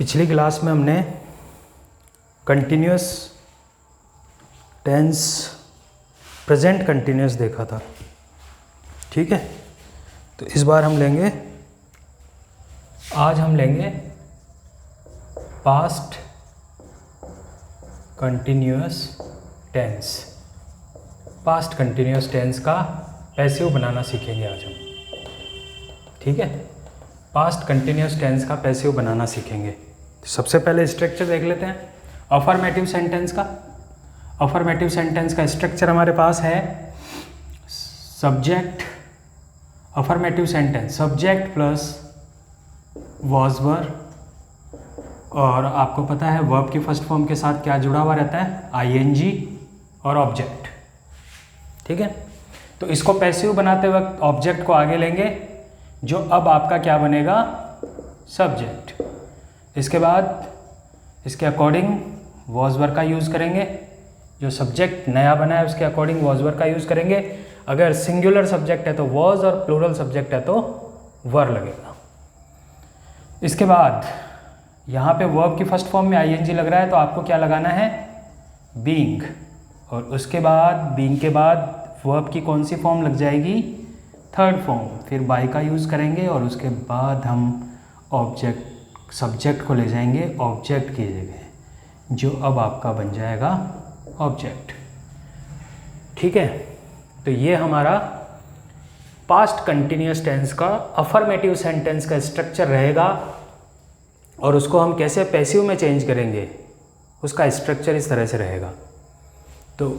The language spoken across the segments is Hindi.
पिछली क्लास में हमने कंटिन्यूअस टेंस प्रेजेंट कंटिन्यूअस देखा था, ठीक है। तो इस बार आज हम लेंगे past continuous tense. Past continuous tense का पैसिव बनाना सीखेंगे आज हम, ठीक है। पास्ट कंटिन्यूअस टेंस का पैसिव बनाना सीखेंगे। तो सबसे पहले स्ट्रक्चर देख लेते हैं अफर्मेटिव सेंटेंस का। अफर्मेटिव सेंटेंस का स्ट्रक्चर हमारे पास है subject, affirmative sentence subject plus was were, और आपको पता है वर्ब की फर्स्ट फॉर्म के साथ क्या जुड़ा हुआ रहता है, आईएनजी और ऑब्जेक्ट, ठीक है। तो इसको पैसिव बनाते वक्त ऑब्जेक्ट को आगे लेंगे, जो अब आपका क्या बनेगा, सब्जेक्ट। इसके बाद इसके अकॉर्डिंग वॉज वर का यूज़ करेंगे, जो सब्जेक्ट नया बना है उसके अकॉर्डिंग वॉज वर का यूज़ करेंगे। अगर सिंगुलर सब्जेक्ट है तो वॉज और प्लूरल सब्जेक्ट है तो वर लगेगा। इसके बाद यहाँ पे वर्ब की फर्स्ट फॉर्म में आईएनजी लग रहा है तो आपको क्या लगाना है, बीइंग, और उसके बाद बीइंग के बाद वर्ब की कौन सी फॉर्म लग जाएगी, थर्ड फॉर्म, फिर बाय का यूज़ करेंगे और उसके बाद हम ऑब्जेक्ट सब्जेक्ट को ले जाएंगे ऑब्जेक्ट की जगह, जो अब आपका बन जाएगा ऑब्जेक्ट, ठीक है। तो ये हमारा पास्ट कंटिन्यूअस टेंस का अफर्मेटिव सेंटेंस का स्ट्रक्चर रहेगा, और उसको हम कैसे पैसिव में चेंज करेंगे उसका स्ट्रक्चर इस तरह से रहेगा। तो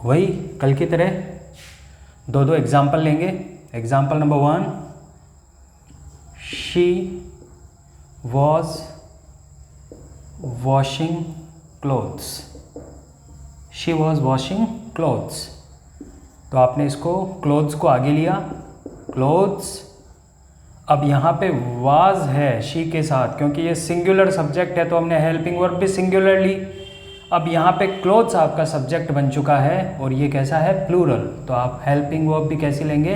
वही कल की तरह दो एग्जाम्पल लेंगे। Example number 1, she was washing clothes. She was washing clothes, तो आपने इसको क्लोथ्स को आगे लिया, क्लोथ्स। अब यहाँ पे वाज है शी के साथ, क्योंकि ये सिंगुलर सब्जेक्ट है तो हमने हेल्पिंग वर्ब भी सिंगुलर ली। अब यहाँ पे क्लोथ्स आपका सब्जेक्ट बन चुका है और ये कैसा है, प्लूरल, तो आप हेल्पिंग वर्ब भी कैसी लेंगे,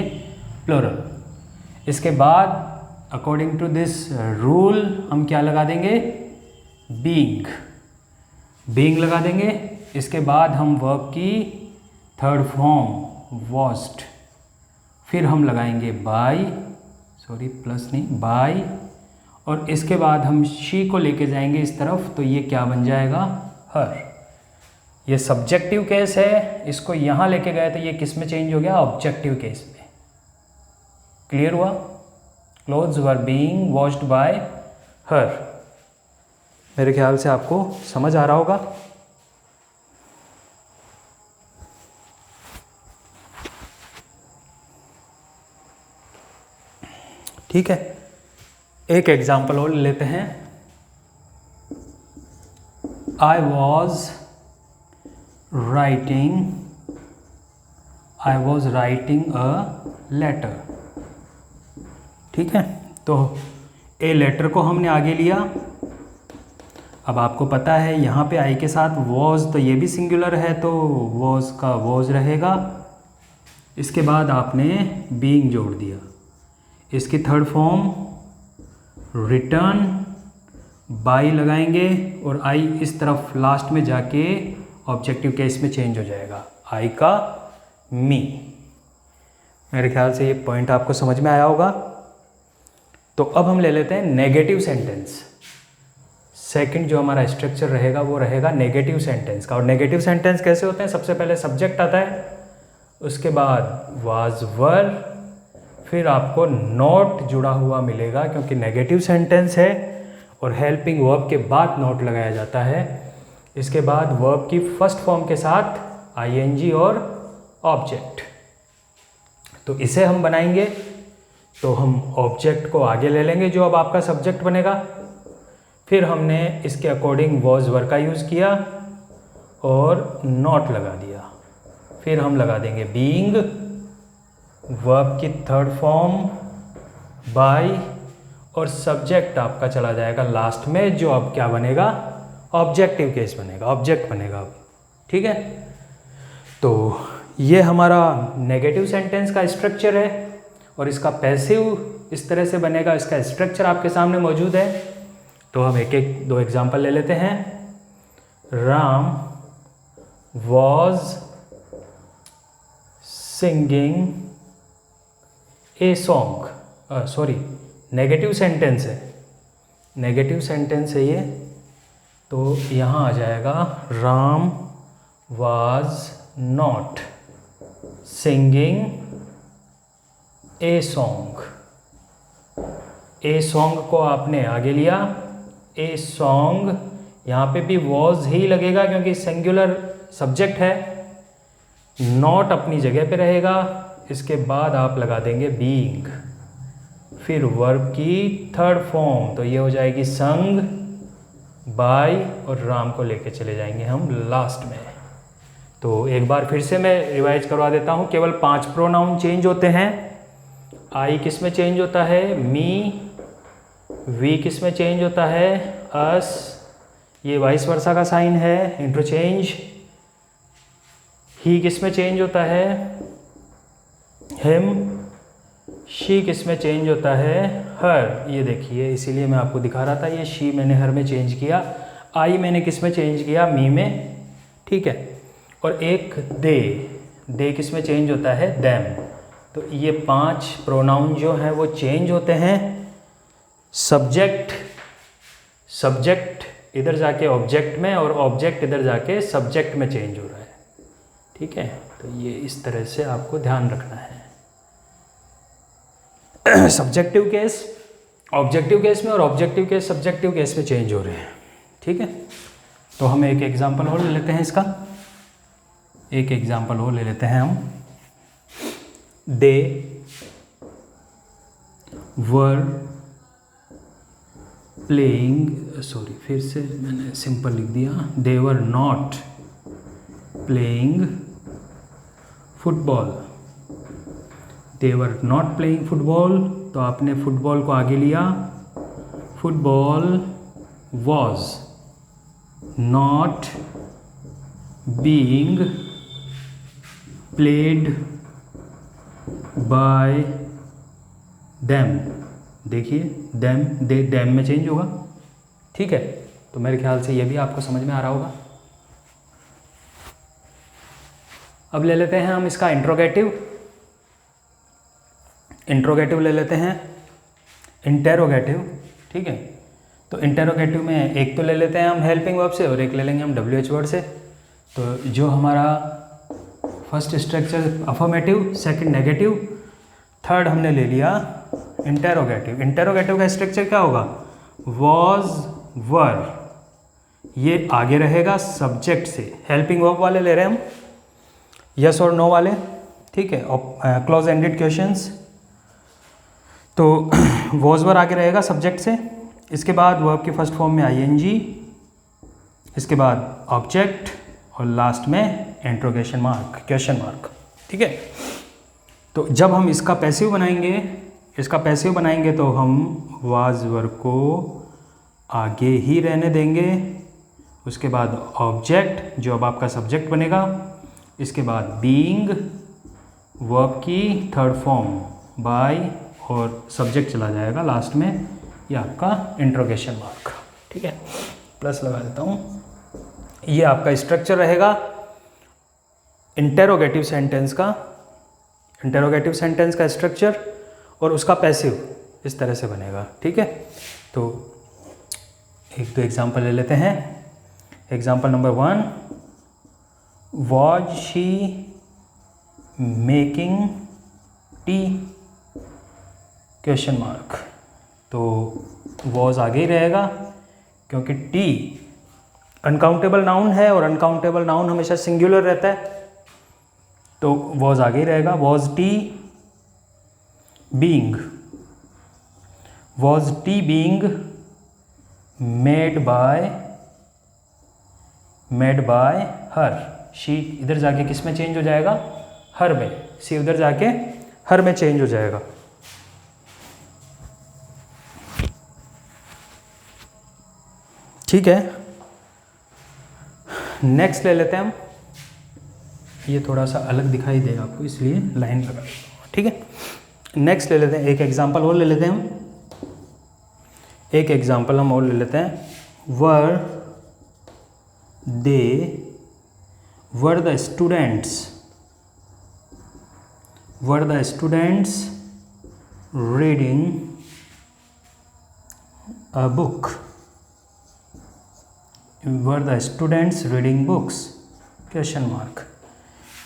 प्लूरल। इसके बाद अकॉर्डिंग टू दिस रूल हम क्या लगा देंगे, बीइंग, बीइंग लगा देंगे। इसके बाद हम वर्ब की थर्ड फॉर्म वॉस्ड, फिर हम लगाएंगे बाय, सॉरी प्लस नहीं, बाय, और इसके बाद हम शी को लेके जाएंगे इस तरफ, तो ये क्या बन जाएगा, हर। ये सब्जेक्टिव केस है, इसको यहाँ लेके गए तो ये किस में चेंज हो गया, ऑब्जेक्टिव केस में। क्लियर हुआ, clothes were being washed bye हर। मेरे ख्याल से आपको समझ आ रहा होगा। ठीक है, एक एग्जाम्पल और लेते हैं। I was writing a letter, ठीक है। तो ए लेटर को हमने आगे लिया। अब आपको पता है यहाँ पे आई के साथ was, तो ये भी सिंगुलर है तो was का was रहेगा। इसके बाद आपने being जोड़ दिया, इसकी थर्ड फॉर्म रिटर्न, बाई लगाएंगे और आई इस तरफ लास्ट में जाके ऑब्जेक्टिव केस में चेंज हो जाएगा, आई का मी। मेरे ख्याल से ये पॉइंट आपको समझ में आया होगा। तो अब हम ले लेते हैं नेगेटिव सेंटेंस। सेकंड जो हमारा स्ट्रक्चर रहेगा वो रहेगा नेगेटिव सेंटेंस का। और नेगेटिव सेंटेंस कैसे होते हैं, सबसे पहले सब्जेक्ट आता है, उसके बाद वाज वर, फिर आपको नॉट जुड़ा हुआ मिलेगा क्योंकि नेगेटिव सेंटेंस है, और हेल्पिंग वर्ब के बाद नॉट लगाया जाता है। इसके बाद वर्ब की फर्स्ट फॉर्म के साथ आईएनजी और ऑब्जेक्ट। तो इसे हम बनाएंगे, तो हम ऑब्जेक्ट को आगे ले लेंगे जो अब आपका सब्जेक्ट बनेगा, फिर हमने इसके अकॉर्डिंग वॉज वर का यूज़ किया और नॉट लगा दिया, फिर हम लगा देंगे बीइंग, वर्ब की थर्ड फॉर्म बाय, और सब्जेक्ट आपका चला जाएगा लास्ट में, जो अब क्या बनेगा, ऑब्जेक्टिव केस बनेगा, ऑब्जेक्ट बनेगा अब, ठीक है। तो ये हमारा नेगेटिव सेंटेंस का स्ट्रक्चर है और इसका पैसिव इस तरह से बनेगा। इसका स्ट्रक्चर आपके सामने मौजूद है। तो हम एक एक दो एग्जाम्पल ले लेते हैं। Ram was singing a song, sorry negative sentence है, नेगेटिव सेंटेंस है ये, तो यहाँ आ जाएगा Ram was not singing a song. A song को आपने आगे लिया, ए सॉन्ग, यहाँ पे भी वॉज ही लगेगा क्योंकि सिंगुलर सब्जेक्ट है, नॉट अपनी जगह पे रहेगा, इसके बाद आप लगा देंगे बीइंग, फिर वर्ब की थर्ड फॉर्म, तो ये हो जाएगी संग, बाय, और राम को लेके चले जाएंगे हम लास्ट में। तो एक बार फिर से मैं रिवाइज करवा देता हूँ, केवल 5 प्रोनाउन चेंज होते हैं। आई किस में चेंज होता है? मी। वी किस में चेंज होता है? अस। ये वाइस वर्सा का साइन है, इंटरचेंज। ही किस में चेंज होता है? हिम। शी किस में चेंज होता है? हर। ये देखिए, इसीलिए मैं आपको दिखा रहा था, ये शी मैंने हर में चेंज किया, आई मैंने किस में चेंज किया? मी में, ठीक है। और एक दे, दे किस में चेंज होता है? देम। तो ये 5 प्रोनाउन जो हैं वो चेंज होते हैं। सब्जेक्ट, सब्जेक्ट इधर जाके ऑब्जेक्ट में, और ऑब्जेक्ट इधर जाके सब्जेक्ट में चेंज हो रहा है, ठीक है। तो ये इस तरह से आपको ध्यान रखना है। सब्जेक्टिव केस ऑब्जेक्टिव केस में, और ऑब्जेक्टिव केस सब्जेक्टिव केस में चेंज हो रहे हैं, ठीक है। तो हम एक एग्जांपल और ले लेते हैं इसका, एक एग्जांपल और ले लेते हैं हम। दे वर प्लेइंग, सॉरी फिर से मैंने सिंपल लिख दिया, they were not playing football. They were not playing football, तो आपने फुटबॉल को आगे लिया, football was not being played by them. देखिए देम, दे देम में चेंज होगा, ठीक है। तो मेरे ख्याल से ये भी आपको समझ में आ रहा होगा। अब ले लेते हैं हम इसका इंट्रोगेटिव। इंट्रोगेटिव ले लेते हैं, इंटेरोगेटिव, ठीक है। तो इंटेरोगेटिव में एक तो ले लेते हैं हम हेल्पिंग वर्ब से, और एक ले लेंगे हम WH वर्ड से। तो जो हमारा first structure affirmative, second negative, third हमने ले लिया इंटेरोगेटिव। इंटेरोगेटिव का स्ट्रक्चर क्या होगा? वॉज वर, ये आगे रहेगा सब्जेक्ट से। हेल्पिंग वर्ब वाले ले रहे हैं हम, यस और नो वाले, ठीक है। क्लोज एंडेड क्वेश्चंस, तो वॉज वर आगे रहेगा सब्जेक्ट से, इसके बाद वर्ब की फर्स्ट फॉर्म में ING, इसके बाद ऑब्जेक्ट, और लास्ट में इंट्रोगेशन मार्क, क्वेश्चन मार्क, ठीक है। तो जब हम इसका पैसिव बनाएंगे, इसका पैसिव बनाएंगे तो हम वाज वर्ब को आगे ही रहने देंगे, उसके बाद ऑब्जेक्ट जो अब आपका सब्जेक्ट बनेगा, इसके बाद बीइंग, वर्ब की थर्ड फॉर्म बाय, और सब्जेक्ट चला जाएगा लास्ट में, ये आपका इंट्रोगेशन मार्क, ठीक है। प्लस लगा देता हूँ। ये आपका स्ट्रक्चर रहेगा इंटेरोगेटिव सेंटेंस का, इंटेरोगेटिव सेंटेंस का स्ट्रक्चर, और उसका पैसिव इस तरह से बनेगा, ठीक है। तो एक दो एग्जांपल ले लेते हैं। Example number 1, was she making tea? Question mark. तो वॉज आगे ही रहेगा क्योंकि टी अनकाउंटेबल नाउन है, और अनकाउंटेबल नाउन हमेशा सिंगुलर रहता है, तो वॉज आगे ही रहेगा। Was T being, was T being made by her. She इधर जाके किस में चेंज हो जाएगा? हर में। सी उधर जाके हर में चेंज हो जाएगा, ठीक है। नेक्स्ट ले लेते हैं हम, ये थोड़ा सा अलग दिखाई देगा आपको इसलिए लाइन लगा, ठीक है। नेक्स्ट ले लेते हैं, एक एग्जांपल और ले लेते हैं हम। एक एग्जांपल हम और ले लेते हैं, were the students reading a book, were the students reading books, question mark.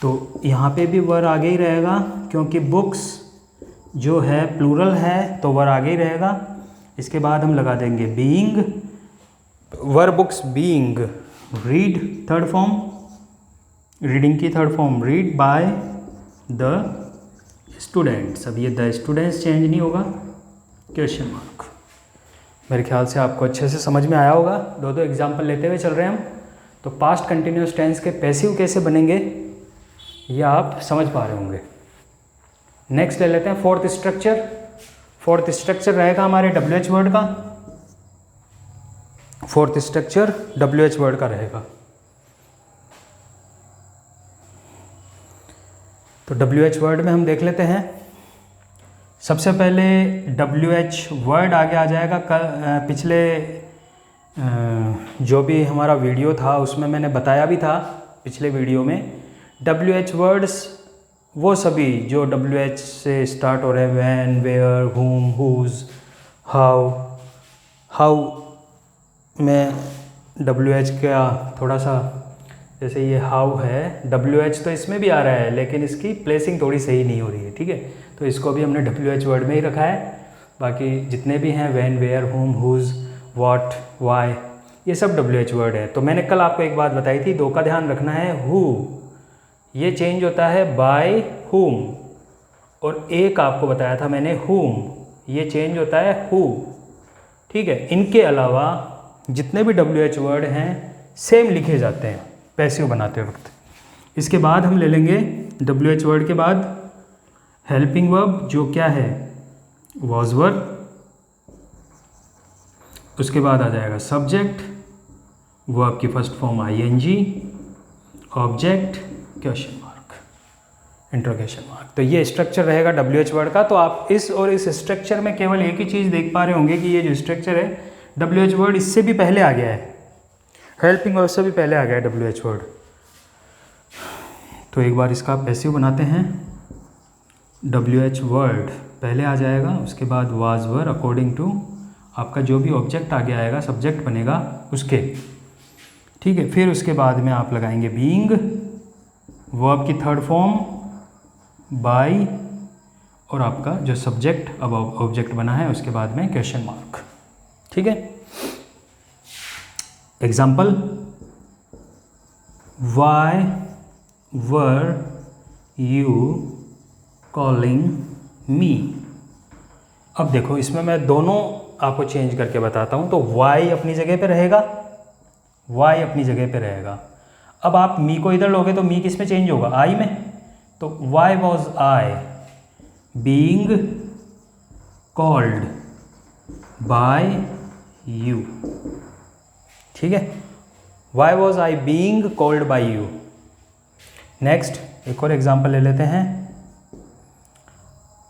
तो यहाँ पे भी वर आगे ही रहेगा, क्योंकि बुक्स जो है प्लूरल है तो वर आगे ही रहेगा। इसके बाद हम लगा देंगे being, were books being, read third form, reading की third form read by the students. अब ये द स्टूडेंट्स चेंज नहीं होगा, क्वेश्चन मार्क। मेरे ख्याल से आपको अच्छे से समझ में आया होगा। दो एग्जाम्पल लेते हुए चल रहे हैं हम। तो पास्ट कंटिन्यूस टेंस के पैसिव कैसे बनेंगे ये आप समझ पा रहे होंगे। नेक्स्ट ले लेते हैं फोर्थ स्ट्रक्चर। फोर्थ स्ट्रक्चर रहेगा हमारे WH वर्ड का, फोर्थ स्ट्रक्चर WH वर्ड का रहेगा। तो WH वर्ड में हम देख लेते हैं। सबसे पहले WH वर्ड आगे आ जाएगा। पिछले जो भी हमारा वीडियो था उसमें मैंने बताया भी था, पिछले वीडियो में WH वर्ड्स वो सभी जो WH से स्टार्ट हो रहे हैं, when, where, whom, whose, how में WH का थोड़ा सा, जैसे ये हाउ है WH तो इसमें भी आ रहा है लेकिन इसकी प्लेसिंग थोड़ी सही नहीं हो रही है, ठीक है। तो इसको भी हमने WH वर्ड में ही रखा है। बाकी जितने भी हैं when, where, whom, whose, what, why, ये सब WH वर्ड है। तो मैंने कल आपको एक बात बताई थी, दो का ध्यान रखना है, who ये चेंज होता है by whom, और एक आपको बताया था मैंने whom ये चेंज होता है who, ठीक है। इनके अलावा जितने भी WH वर्ड हैं सेम लिखे जाते हैं पैसिव बनाते वक्त। इसके बाद हम ले लेंगे WH वर्ड के बाद हेल्पिंग वर्ब, जो क्या है वॉज वर्ब। उसके बाद आ जाएगा सब्जेक्ट, वर्ब की first form ING, object, question mark, interrogation mark. तो ये स्ट्रक्चर रहेगा WH वर्ड का। तो आप इस और इस स्ट्रक्चर में केवल एक ही चीज़ देख पा रहे होंगे कि ये जो स्ट्रक्चर है WH वर्ड इससे भी पहले आ गया है, हेल्पिंग वर्ब से भी पहले आ गया है WH वर्ड। तो एक बार इसका पैसिव बनाते हैं। WH वर्ड पहले आ जाएगा, उसके बाद वाज वर अकॉर्डिंग टू आपका जो भी ऑब्जेक्ट आगे आएगा सब्जेक्ट बनेगा उसके, ठीक है। फिर उसके बाद में आप लगाएंगे बीइंग, वर्ब की थर्ड फॉर्म बाय, और आपका जो सब्जेक्ट अब ऑब्जेक्ट बना है उसके बाद में क्वेश्चन मार्क, ठीक है। Example, why were you calling me. अब देखो इसमें मैं दोनों आपको चेंज करके बताता हूँ। तो वाई अपनी जगह पे रहेगा, वाई अपनी जगह पे रहेगा। अब आप मी को इधर लोगे तो मी किस में चेंज होगा, आई में। तो why was I being called by you, ठीक है। Why was I being called by you. Next एक और एग्जांपल ले लेते हैं।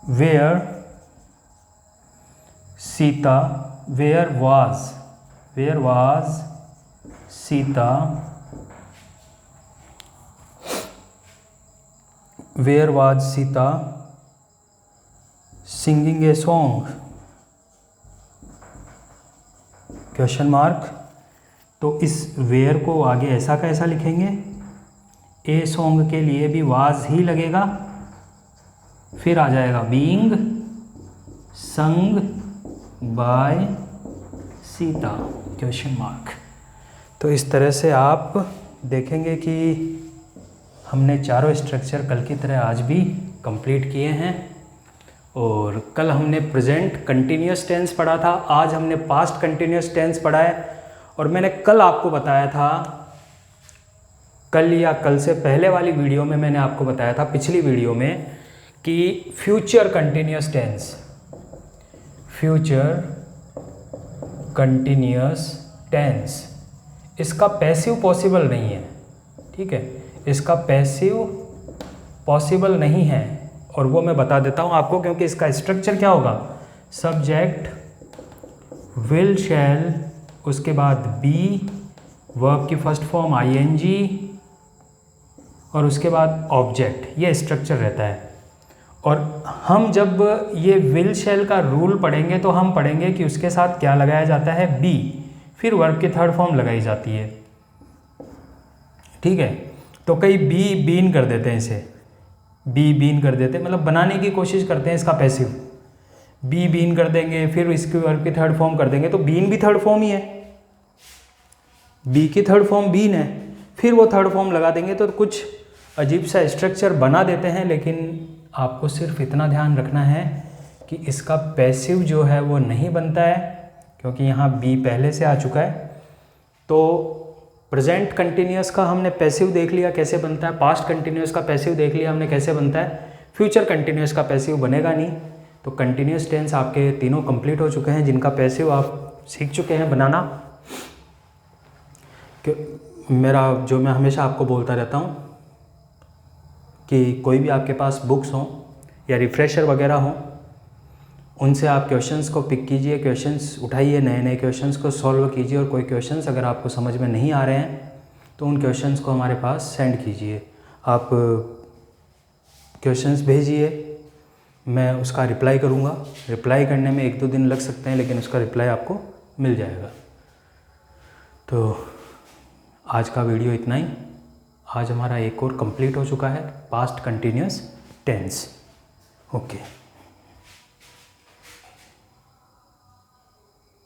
Where Sita, where was Sita, where was Sita singing a song, question mark. तो इस वेयर को आगे ऐसा का ऐसा लिखेंगे, ए सॉन्ग के लिए भी वाज ही लगेगा, फिर आ जाएगा being sung by Sita, question mark. तो इस तरह से आप देखेंगे कि हमने चारों स्ट्रक्चर कल की तरह आज भी कंप्लीट किए हैं। और कल हमने प्रेजेंट कंटिन्यूस टेंस पढ़ा था, आज हमने पास्ट कंटिन्यूस टेंस पढ़ा है। और मैंने कल आपको बताया था, कल या कल से पहले वाली वीडियो में मैंने आपको बताया था, पिछली वीडियो में, कि future continuous tense, future continuous tense, इसका पैसिव पॉसिबल नहीं है, ठीक है। इसका पैसिव पॉसिबल नहीं है, और वो मैं बता देता हूँ आपको, क्योंकि इसका स्ट्रक्चर क्या होगा, सब्जेक्ट विल शैल, उसके बाद बी, वर्ब की फर्स्ट फॉर्म आईएनजी, और उसके बाद ऑब्जेक्ट, ये स्ट्रक्चर रहता है। और हम जब ये विल शैल का रूल पढ़ेंगे तो हम पढ़ेंगे कि उसके साथ क्या लगाया जाता है, बी, फिर वर्ब की थर्ड फॉर्म लगाई जाती है। ठीक है, तो कई बी बीन कर देते हैं, इसे बी बीन कर देते हैं, मतलब बनाने की कोशिश करते हैं इसका पैसिव, बी बीन कर देंगे, फिर इसकी वर्ब की थर्ड फॉर्म कर देंगे, तो बीन भी थर्ड फॉर्म ही है, बी की थर्ड फॉर्म बीन है, फिर वो थर्ड फॉर्म लगा देंगे, तो कुछ अजीब सा स्ट्रक्चर बना देते हैं। लेकिन आपको सिर्फ इतना ध्यान रखना है कि इसका पैसिव जो है वो नहीं बनता है, क्योंकि यहाँ बी पहले से आ चुका है। तो प्रेजेंट कंटिन्यूअस का हमने पैसिव देख लिया कैसे बनता है, पास्ट कंटिन्यूअस का पैसिव देख लिया हमने कैसे बनता है, फ्यूचर कंटिन्यूअस का पैसिव बनेगा नहीं। तो कंटिन्यूअस टेंस आपके तीनों कंप्लीट हो चुके हैं, जिनका पैसिव आप सीख चुके हैं बनाना। मेरा जो मैं हमेशा आपको बोलता रहता हूँ कि कोई भी आपके पास बुक्स हों या रिफ्रेशर वगैरह हों, उनसे आप क्वेश्चंस को पिक कीजिए, क्वेश्चंस उठाइए, नए नए क्वेश्चंस को सॉल्व कीजिए, और कोई क्वेश्चंस अगर आपको समझ में नहीं आ रहे हैं तो उन क्वेश्चंस को हमारे पास सेंड कीजिए। आप क्वेश्चंस भेजिए, मैं उसका रिप्लाई करूँगा। रिप्लाई करने में 1-2 दिन लग सकते हैं, लेकिन उसका रिप्लाई आपको मिल जाएगा। तो आज का वीडियो इतना ही। आज हमारा एक और कंप्लीट हो चुका है, पास्ट कंटिन्यूअस टेंस। ओके।